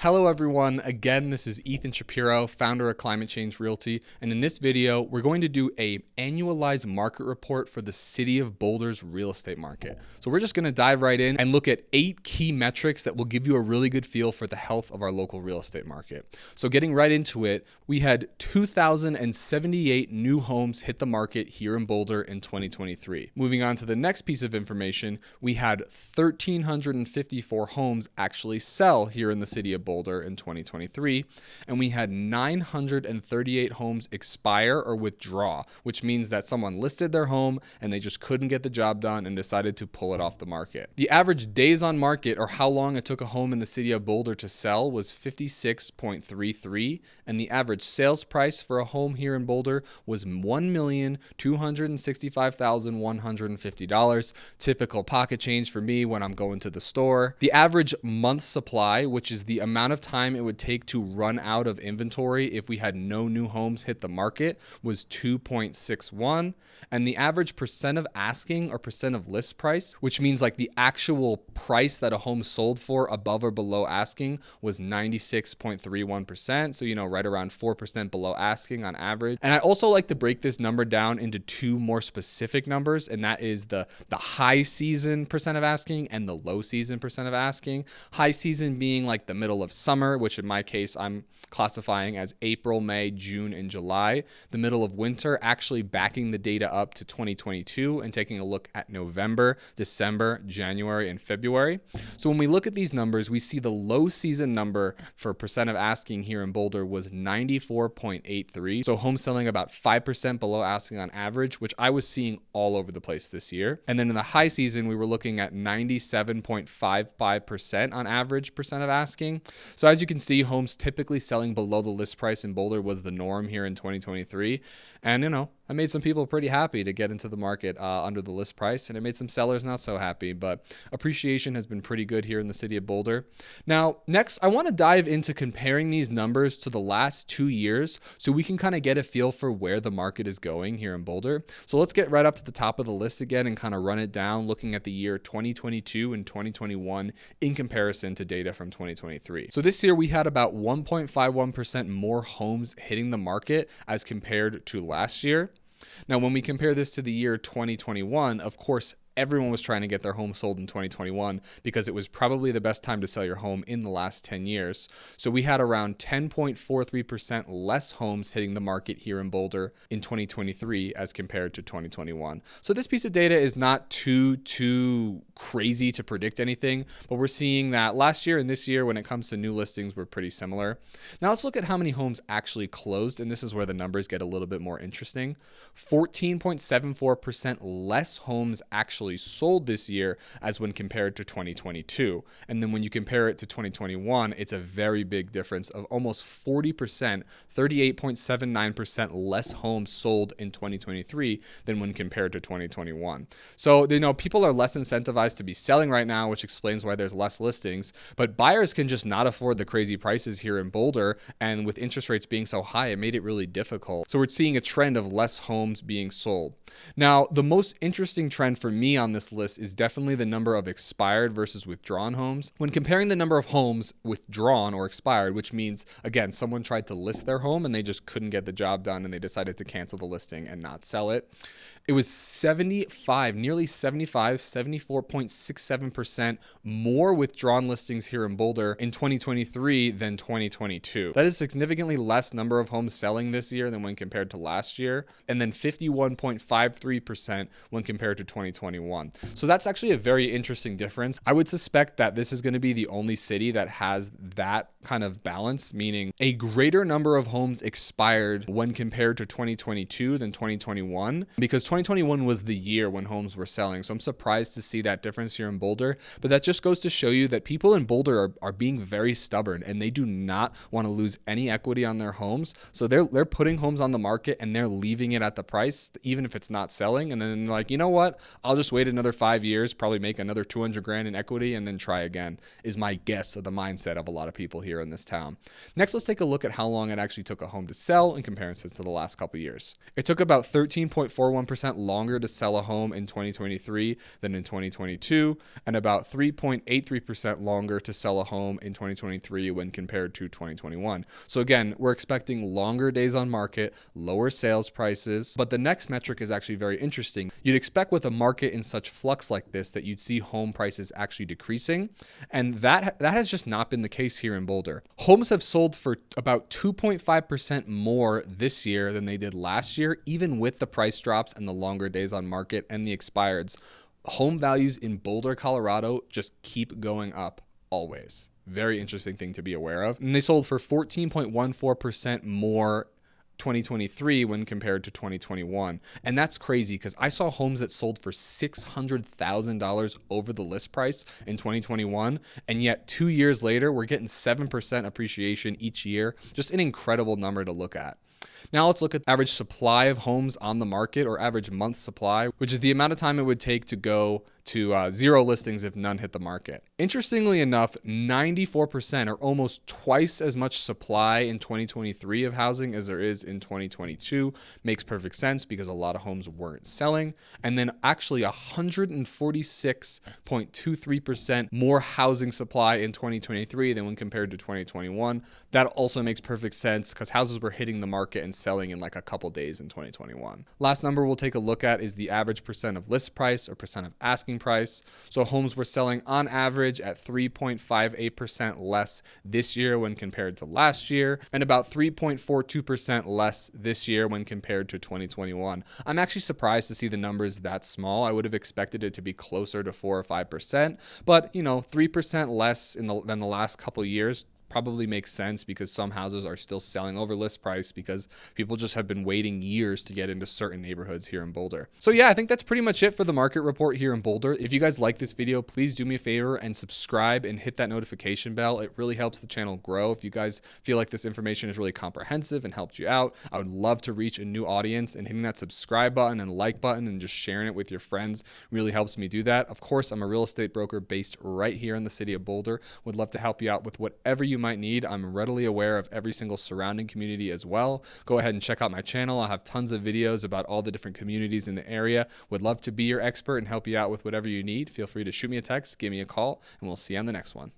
Hello everyone, again this is Ethan Shapiro, founder of Climate Change Realty, and in this video we're going to do a annualized market report for the City of Boulder's real estate market. So we're just going to dive right in and look at 8 key metrics that will give you a really good feel for the health of our local real estate market. So getting right into it, we had 2,078 new homes hit the market here in Boulder in 2023. Moving on to the next piece of information, we had 1,354 homes actually sell here in the City of Boulder in 2023, and we had 938 homes expire or withdraw, which means that someone listed their home and they just couldn't get the job done and decided to pull it off the market. The average days on market, or how long it took a home in the City of Boulder to sell, was 56.33, and the average sales price for a home here in Boulder was $1,265,150. Typical pocket change for me when I'm going to the store. The average month supply, which is the amount of time it would take to run out of inventory if we had no new homes hit the market, was 2.61, and the average percent of asking or percent of list price, which means like the actual price that a home sold for above or below asking, was 96.31%, so right around 4% below asking on average. And I also like to break this number down into 2 more specific numbers, and that is the high season percent of asking and the low season percent of asking. High season being like the middle of summer, which in my case I'm classifying as April, May, June, and July. The middle of winter, actually backing the data up to 2022 and taking a look at November, December, January, and February. So when we look at these numbers, we see the low season number for percent of asking here in Boulder was 94.83. So home selling about 5% below asking on average, which I was seeing all over the place this year. And then in the high season, we were looking at 97.55% on average percent of asking. So as you can see, homes typically selling below the list price in Boulder was the norm here in 2023. And I made some people pretty happy to get into the market under the list price, and it made some sellers not so happy, but appreciation has been pretty good here in the City of Boulder. Now, next, I want to dive into comparing these numbers to the last 2 years so we can kind of get a feel for where the market is going here in Boulder. So let's get right up to the top of the list again and kind of run it down, looking at the year 2022 and 2021 in comparison to data from 2023. So this year we had about 1.51% more homes hitting the market as compared to last year. Now, when we compare this to the year 2021, of course, everyone was trying to get their home sold in 2021 because it was probably the best time to sell your home in the last 10 years. So we had around 10.43% less homes hitting the market here in Boulder in 2023 as compared to 2021. So this piece of data is not too crazy to predict anything, but we're seeing that last year and this year when it comes to new listings were pretty similar. Now let's look at how many homes actually closed, and this is where the numbers get a little bit more interesting. 14.74% less homes actually sold this year as when compared to 2022. And then when you compare it to 2021, it's a very big difference of almost 40%, 38.79% less homes sold in 2023 than when compared to 2021. So, people are less incentivized to be selling right now, which explains why there's less listings, but buyers can just not afford the crazy prices here in Boulder, and with interest rates being so high, it made it really difficult. So we're seeing a trend of less homes being sold. Now, the most interesting trend for me on this list is definitely the number of expired versus withdrawn homes. When comparing the number of homes withdrawn or expired, which means, again, someone tried to list their home and they just couldn't get the job done and they decided to cancel the listing and not sell it. It was 74.67% more withdrawn listings here in Boulder in 2023 than 2022. That is significantly less number of homes selling this year than when compared to last year, and then 51.53% when compared to 2021. So that's actually a very interesting difference. I would suspect that this is going to be the only city that has that kind of balance, meaning a greater number of homes expired when compared to 2022 than 2021, because 2021 was the year when homes were selling. So I'm surprised to see that difference here in Boulder, but that just goes to show you that people in Boulder are being very stubborn and they do not want to lose any equity on their homes. So they're putting homes on the market and they're leaving it at the price, even if it's not selling. And then they're like, you know what? I'll just wait another 5 years, probably make another 200 grand in equity and then try again, is my guess of the mindset of a lot of people here in this town. Next, let's take a look at how long it actually took a home to sell in comparison to the last couple years. It took about 13.41% 4% longer to sell a home in 2023 than in 2022, and about 3.83% longer to sell a home in 2023 when compared to 2021. So again, we're expecting longer days on market, lower sales prices, but the next metric is actually very interesting. You'd expect with a market in such flux like this that you'd see home prices actually decreasing, and that has just not been the case here in Boulder. Homes have sold for about 2.5% more this year than they did last year, even with the price drops and the longer days on market and the expireds. Home values in Boulder, Colorado just keep going up always. Very interesting thing to be aware of. And they sold for 14.14% more 2023 when compared to 2021. And that's crazy because I saw homes that sold for $600,000 over the list price in 2021. And yet 2 years later, we're getting 7% appreciation each year. Just an incredible number to look at. Now let's look at average supply of homes on the market, or average month supply, which is the amount of time it would take to go to 0 listings if none hit the market. Interestingly enough, 94%, or almost twice as much supply in 2023 of housing as there is in 2022. Makes perfect sense because a lot of homes weren't selling. And then actually 146.23% more housing supply in 2023 than when compared to 2021. That also makes perfect sense because houses were hitting the market and selling in like a couple days in 2021. Last number we'll take a look at is the average percent of list price, or percent of asking price. So homes were selling on average at 3.58% less this year when compared to last year, and about 3.42% less this year when compared to 2021. I'm actually surprised to see the numbers that small. I would have expected it to be closer to 4 or 5%, but 3% less than the last couple of years probably makes sense because some houses are still selling over list price because people just have been waiting years to get into certain neighborhoods here in Boulder. So yeah, I think that's pretty much it for the market report here in Boulder. If you guys like this video, please do me a favor and subscribe and hit that notification bell. It really helps the channel grow. If you guys feel like this information is really comprehensive and helped you out, I would love to reach a new audience, and hitting that subscribe button and like button and just sharing it with your friends really helps me do that. Of course, I'm a real estate broker based right here in the city of Boulder. Would love to help you out with whatever you might need. I'm readily aware of every single surrounding community as well. Go ahead and check out my channel. I'll have tons of videos about all the different communities in the area. Would love to be your expert and help you out with whatever you need. Feel free to shoot me a text, give me a call, and we'll see you on the next one.